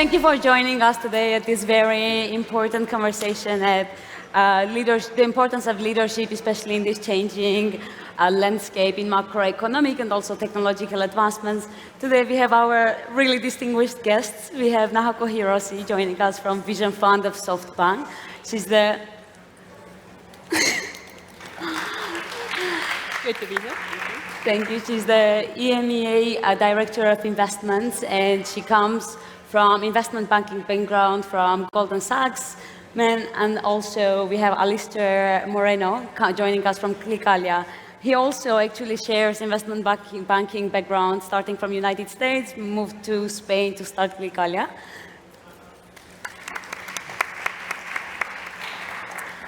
thank you for joining us today at this very important conversation at the importance of leadership, especially in this changing landscape in macroeconomic and also technological advancements. Today we have our really distinguished guests. We have Nahako Hiroshi joining us from Vision Fund of SoftBank. She's the... Good to be here. Thank you. She's the EMEA Director of Investments, and she comes from investment banking background from Goldman Sachs. And also we have Alistair Moreno joining us from Clicalia. He also actually shares investment banking background, starting from United States, moved to Spain to start Clicalia.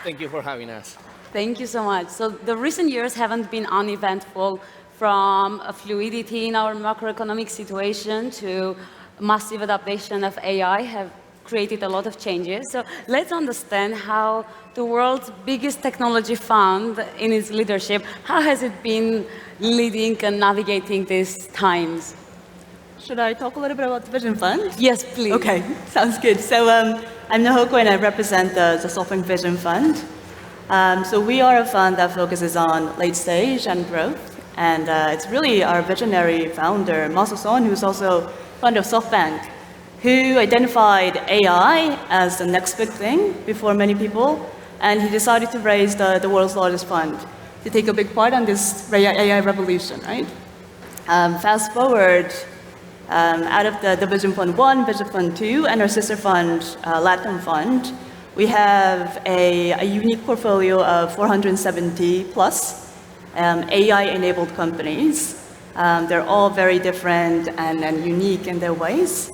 Thank you for having us. Thank you so much. So the recent years haven't been uneventful, from a fluidity in our macroeconomic situation to massive adaptation of AI have created a lot of changes. So let's understand how the world's biggest technology fund in its leadership, how has it been leading and navigating these times? Should I talk a little bit about the Vision Fund? Yes, please. Okay, sounds good. So I'm Nahoko and I represent the SoftBank Vision Fund. So we are a fund that focuses on late stage and growth. And it's really our visionary founder, Masayoshi Son, who's also founder of SoftBank, who identified AI as the next big thing before many people. And he decided to raise the world's largest fund to take a big part on this AI revolution, right? Fast forward, out of the Vision Fund 1, Vision Fund 2, and our sister fund, Latin Fund, we have a unique portfolio of 470 plus AI-enabled companies. They're all very different and unique in their ways.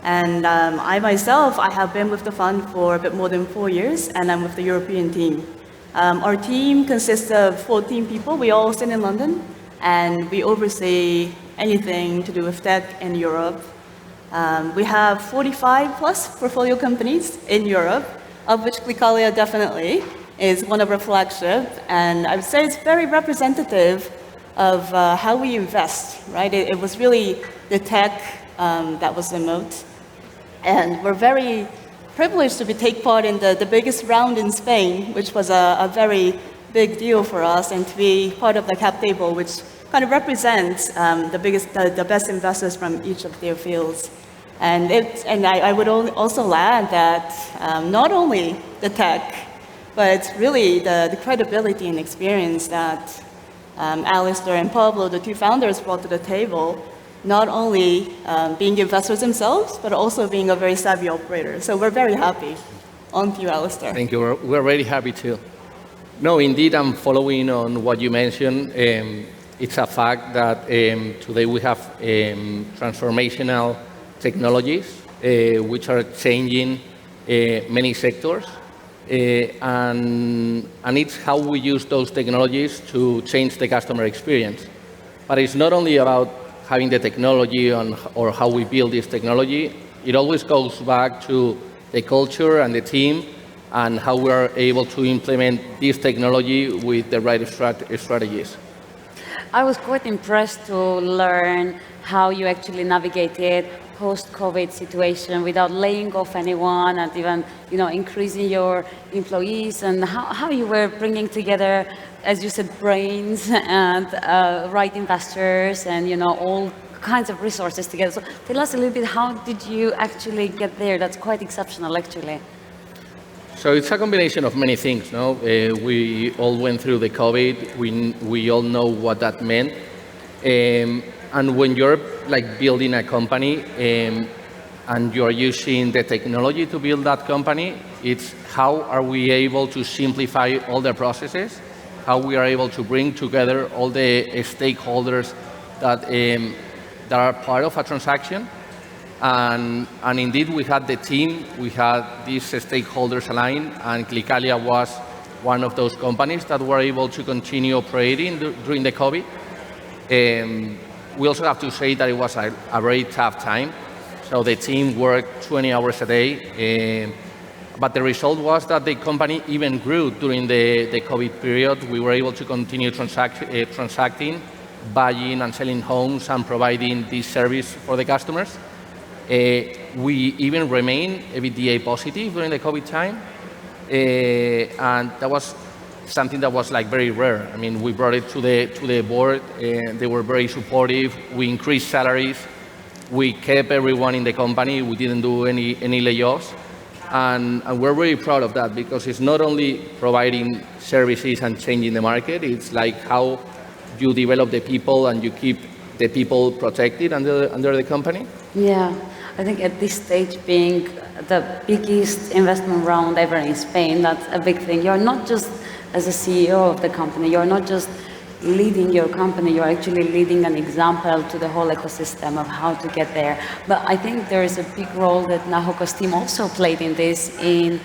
And I myself, I have been with the fund for a bit more than 4 years, and I'm with the European team. Our team consists of 14 people. We all sit in London, and we oversee anything to do with tech in Europe. We have 45 plus portfolio companies in Europe, of which Clicalia definitely is one of our flagship, and I would say it's very representative of how we invest, right? It was really the tech that was the moat, and we're very privileged to take part in the biggest round in Spain, which was a very big deal for us, and to be part of the cap table, which kind of represents the best investors from each of their fields. And I would also add that not only the tech, but it's really the credibility and experience that Alistair and Pablo, the two founders, brought to the table, not only being investors themselves, but also being a very savvy operator. So we're very happy. On to you, Alistair. Thank you. We're very happy too. No, indeed, I'm following on what you mentioned. It's a fact that today we have transformational technologies which are changing many sectors. And it's how we use those technologies to change the customer experience. But it's not only about having the technology or how we build this technology. It always goes back to the culture and the team and how we are able to implement this technology with the right strategies. I was quite impressed to learn how you actually navigated post-COVID situation without laying off anyone and even, increasing your employees, and how you were bringing together, as you said, brains and right investors and, all kinds of resources together. So tell us a little bit, how did you actually get there? That's quite exceptional, actually. So it's a combination of many things, no? We all went through the COVID. We all know what that meant. And when you're building a company and you're using the technology to build that company, it's how are we able to simplify all the processes, how we are able to bring together all the stakeholders that are part of a transaction. And indeed, we had the team, we had these stakeholders aligned, and Clicalia was one of those companies that were able to continue operating during the COVID. We also have to say that it was a very tough time. So the team worked 20 hours a day. But the result was that the company even grew during the COVID period. We were able to continue transacting, buying and selling homes and providing this service for the customers. We even remain EBITDA positive during the COVID time, and that was something that was like very rare. I mean, we brought it to the board, and they were very supportive. We increased salaries, we kept everyone in the company. We didn't do any layoffs, and we're very proud of that because it's not only providing services and changing the market. It's like how you develop the people and you keep the people protected under the company. Yeah, I think at this stage, being the biggest investment round ever in Spain, that's a big thing. You're not just as a CEO of the company, you're not just leading your company, you're actually leading an example to the whole ecosystem of how to get there. But I think there is a big role that Nahoko's team also played in this, in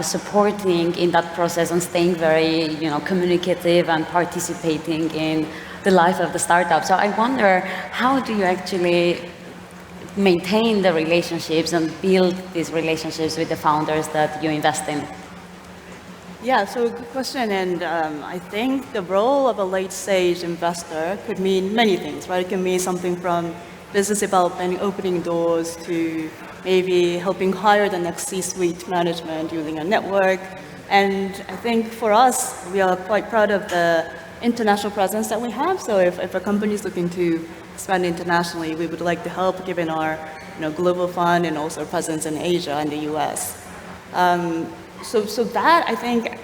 supporting in that process and staying very communicative and participating in the life of the startup. So I wonder, how do you actually maintain the relationships and build these relationships with the founders that you invest in? Yeah, so good question. And I think the role of a late stage investor could mean many things, right? It can mean something from business development, opening doors, to maybe helping hire the next C-suite management using a network. And I think for us, we are quite proud of the international presence that we have. So if a company is looking to expand internationally, we would like to help given our global fund and also presence in Asia and the US. So that, I think,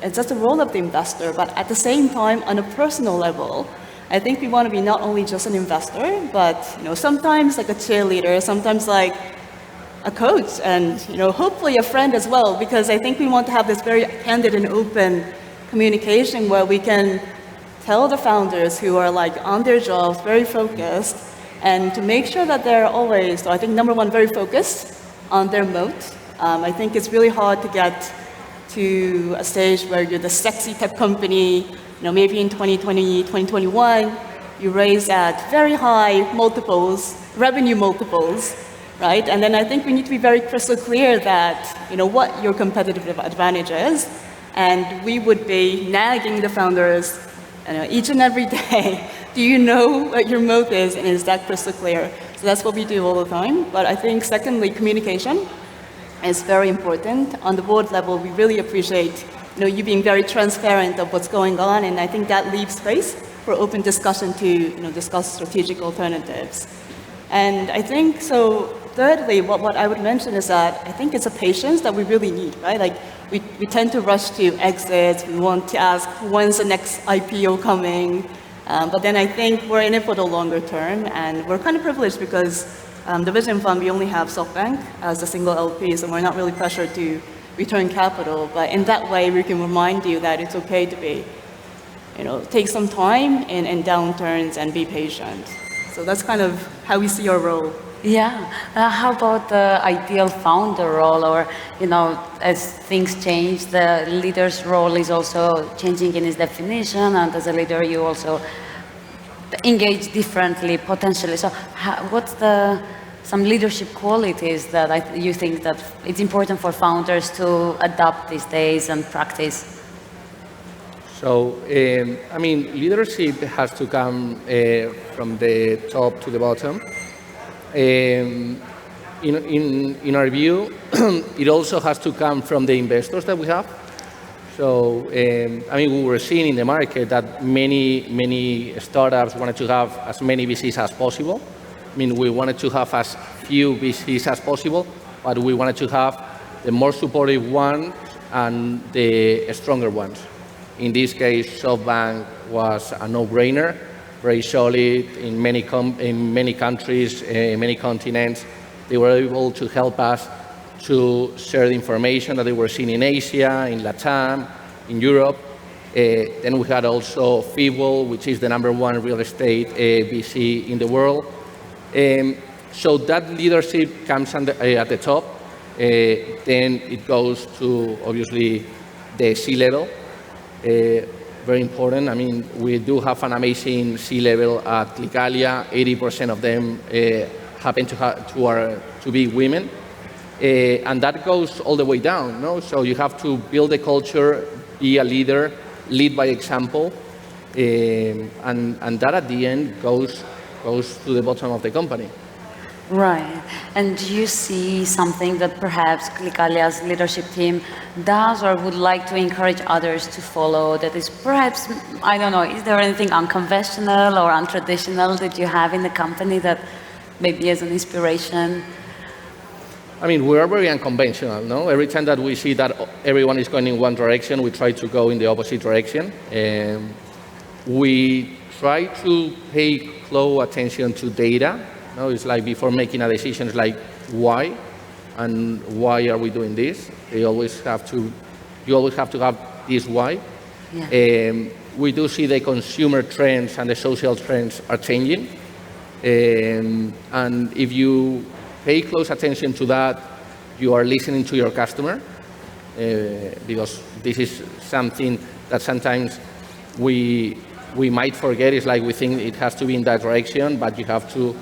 it's just the role of the investor, but at the same time, on a personal level, I think we want to be not only just an investor, but sometimes like a cheerleader, sometimes like a coach, and hopefully a friend as well, because I think we want to have this very candid and open communication where we can tell the founders who are like on their jobs, very focused, and to make sure that they're always, so I think number one, very focused on their moat. I think it's really hard to get to a stage where you're the sexy tech company, maybe in 2020, 2021, you raise at very high multiples, revenue multiples, right? And then I think we need to be very crystal clear that, what your competitive advantage is. And we would be nagging the founders each and every day. Do you know what your moat is, and is that crystal clear? So that's what we do all the time. But I think secondly, communication is very important. On the board level, we really appreciate you being very transparent of what's going on, and I think that leaves space for open discussion to discuss strategic alternatives. And I think so. Thirdly, what I would mention is that I think it's a patience that we really need, right? Like we tend to rush to exits. We want to ask when's the next IPO coming, but then I think we're in it for the longer term, and we're kind of privileged because the Vision Fund, we only have SoftBank as a single LP, so we're not really pressured to return capital. But in that way, we can remind you that it's okay to be, take some time in downturns and be patient. So that's kind of how we see our role. Yeah. How about the ideal founder role, or as things change, the leader's role is also changing in its definition, and as a leader, you also engage differently potentially. So, what's some leadership qualities that you think that it's important for founders to adopt these days and practice? So, leadership has to come from the top to the bottom. In our view, it also has to come from the investors that we have. So, we were seeing in the market that many startups wanted to have as many VCs as possible. We wanted to have as few VCs as possible, but we wanted to have the more supportive ones and the stronger ones. In this case, SoftBank was a no-brainer, very solid in many countries, many continents. They were able to help us to share the information that they were seeing in Asia, in Latam, in Europe. Then we had also Feeble, which is the #1 real estate VC in the world. So that leadership comes at the top. Then it goes to, obviously, the C-level. Very important. We do have an amazing C-level at Clicalia. 80% of them happen to be women. And that goes all the way down. No? So you have to build a culture, be a leader, lead by example, and that at the end goes to the bottom of the company. Right. And do you see something that perhaps Clicalia's leadership team does or would like to encourage others to follow that is perhaps, I don't know, is there anything unconventional or untraditional that you have in the company that maybe is an inspiration? I mean, we are very unconventional, no? Every time that we see that everyone is going in one direction, we try to go in the opposite direction. We try to pay close attention to data. No, it's like before making a decision, it's like why, and why are we doing this? You always have to have this why. Yeah. We do see the consumer trends and the social trends are changing, and if you pay close attention to that, you are listening to your customer, because this is something that sometimes we might forget. It's like we think it has to be in that direction, but you have to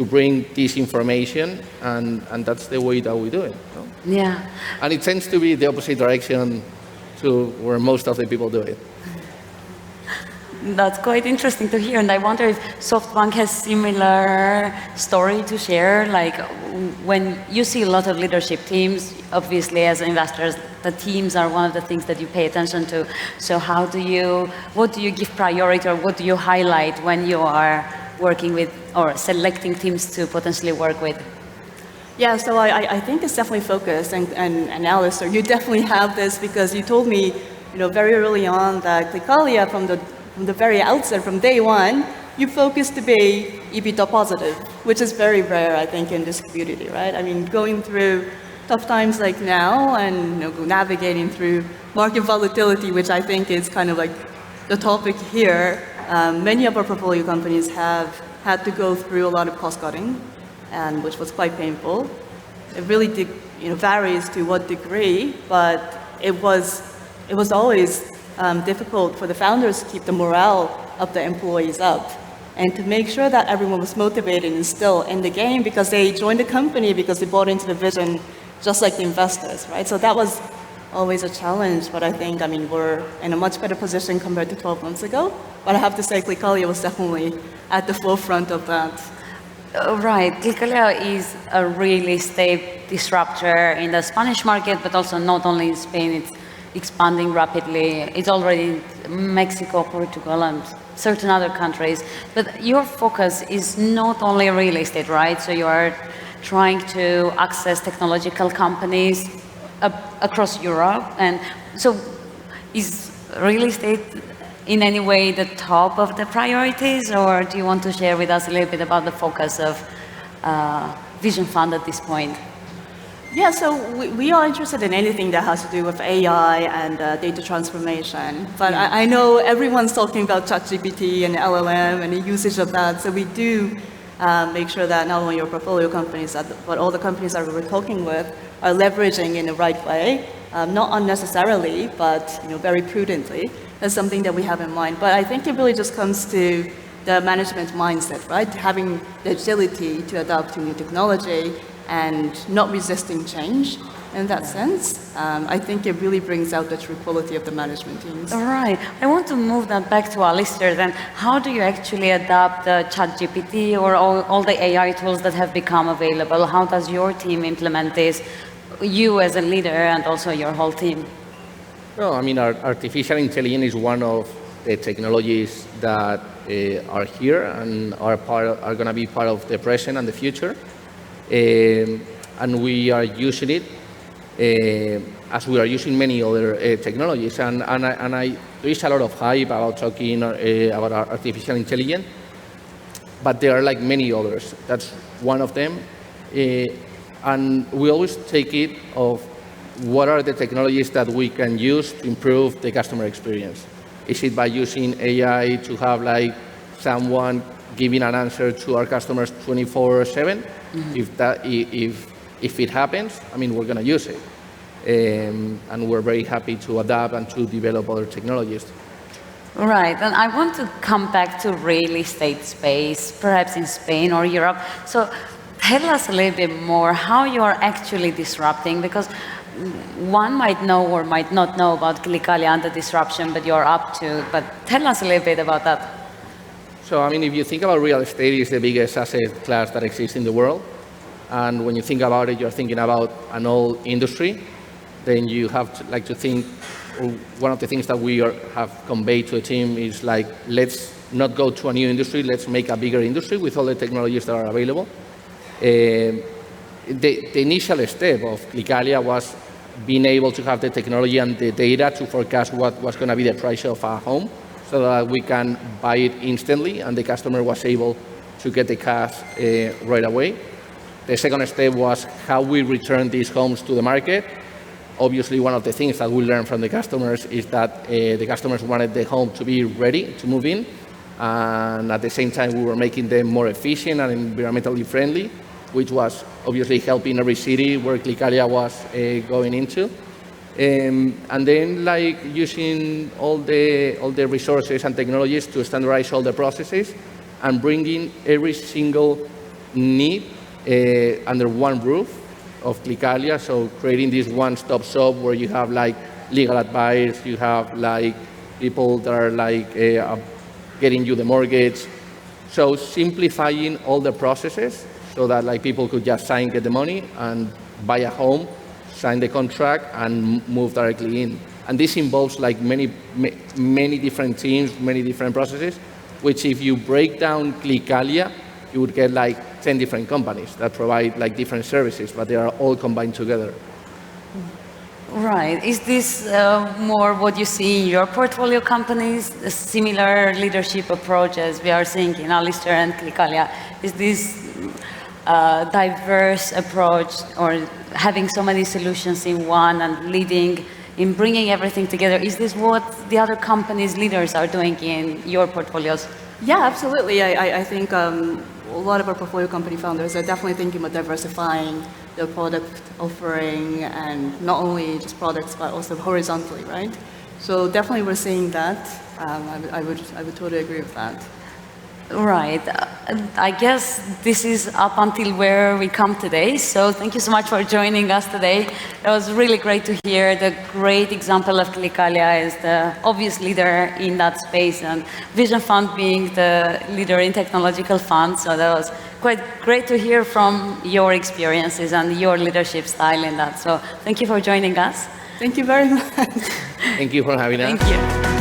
bring this information, and that's the way that we do it. No? Yeah. And it tends to be the opposite direction to where most of the people do it. That's quite interesting to hear, and I wonder if SoftBank has similar story to share. Like when you see a lot of leadership teams, obviously as investors, the teams are one of the things that you pay attention to. So what do you give priority, or what do you highlight when you are working with or selecting teams to potentially work with? Yeah, so I think it's definitely focus, and Alistair, you definitely have this because you told me, very early on that Clicalia from the very outset, from day one, you focused to be EBITDA positive, which is very rare, I think, in this community, right? I mean, going through tough times like now and navigating through market volatility, which I think is kind of like the topic here, many of our portfolio companies have had to go through a lot of cost cutting, and which was quite painful. It really varies to what degree, but it was always difficult for the founders to keep the morale of the employees up and to make sure that everyone was motivated and still in the game because they joined the company because they bought into the vision just like the investors, right? So that was always a challenge, but I think, we're in a much better position compared to 12 months ago. But I have to say, Clicalia was definitely at the forefront of that. Right. Clicalia is a real estate disruptor in the Spanish market, but also not only in Spain, it's expanding rapidly. It's already in Mexico, Portugal, and certain other countries. But your focus is not only real estate, right? So you are trying to access technological companies across Europe. And so is real estate in any way the top of the priorities, or do you want to share with us a little bit about the focus of Vision Fund at this point? Yeah, so we are interested in anything that has to do with AI and data transformation. But Yeah. I know everyone's talking about ChatGPT and LLM and the usage of that. So we do make sure that not only your portfolio companies, but all the companies that we're talking with are leveraging in the right way, not unnecessarily, but very prudently. That's something that we have in mind. But I think it really just comes to the management mindset, right? Having the agility to adapt to new technology and not resisting change in that sense. I think it really brings out the true quality of the management teams. All right. I want to move that back to Alistair then. How do you actually adapt the ChatGPT or all the AI tools that have become available? How does your team implement this, you as a leader and also your whole team? Well, artificial intelligence is one of the technologies that are here and are going to be part of the present and the future. And we are using it as we are using many other technologies. And there is a lot of hype about talking about artificial intelligence, but there are like many others. That's one of them. And we always take it of what are the technologies that we can use to improve the customer experience. Is it by using AI to have like someone giving an answer to our customers 24/7? Mm-hmm. If it happens, we're going to use it. And we're very happy to adapt and to develop other technologies. Right, and I want to come back to real estate space, perhaps in Spain or Europe. So tell us a little bit more how you are actually disrupting, because one might know or might not know about Clicalia and the disruption that you're up to, but tell us a little bit about that. So, if you think about real estate, it's the biggest asset class that exists in the world. and when you think about it, you're thinking about an old industry, then you have to think, or one of the things that have conveyed to the team is like, let's not go to a new industry, let's make a bigger industry with all the technologies that are available. The initial step of Clicalia was being able to have the technology and the data to forecast what was going to be the price of a home, so that we can buy it instantly and the customer was able to get the cash right away. The second step was how we return these homes to the market. Obviously, one of the things that we learned from the customers is that the customers wanted the home to be ready to move in, and at the same time we were making them more efficient and environmentally friendly, which was obviously helping every city where Clicalia was going into. And then like using all the resources and technologies to standardize all the processes and bringing every single need under one roof of Clicalia. So creating this one-stop shop where you have like legal advice, you have like people that are like getting you the mortgage. So simplifying all the processes so that like people could just sign, get the money, and buy a home, sign the contract, and move directly in. And this involves like many different teams, many different processes, which if you break down Clicalia, you would get like 10 different companies that provide like different services, but they are all combined together. Right. Is this more what you see in your portfolio companies, a similar leadership approaches we are seeing in Alistair and Clicalia? Is this diverse approach, or having so many solutions in one and leading in bringing everything together? Is this what the other companies' leaders are doing in your portfolios? Yeah, absolutely. I think a lot of our portfolio company founders are definitely thinking about diversifying their product offering, and not only just products, but also horizontally, right? So definitely we're seeing that. I would totally agree with that. Right. I guess this is up until where we come today. So thank you so much for joining us today. It was really great to hear the great example of Clicalia as the obvious leader in that space, and Vision Fund being the leader in technological funds. So that was quite great to hear from your experiences and your leadership style in that. So thank you for joining us. Thank you very much. Thank you for having us. Thank you.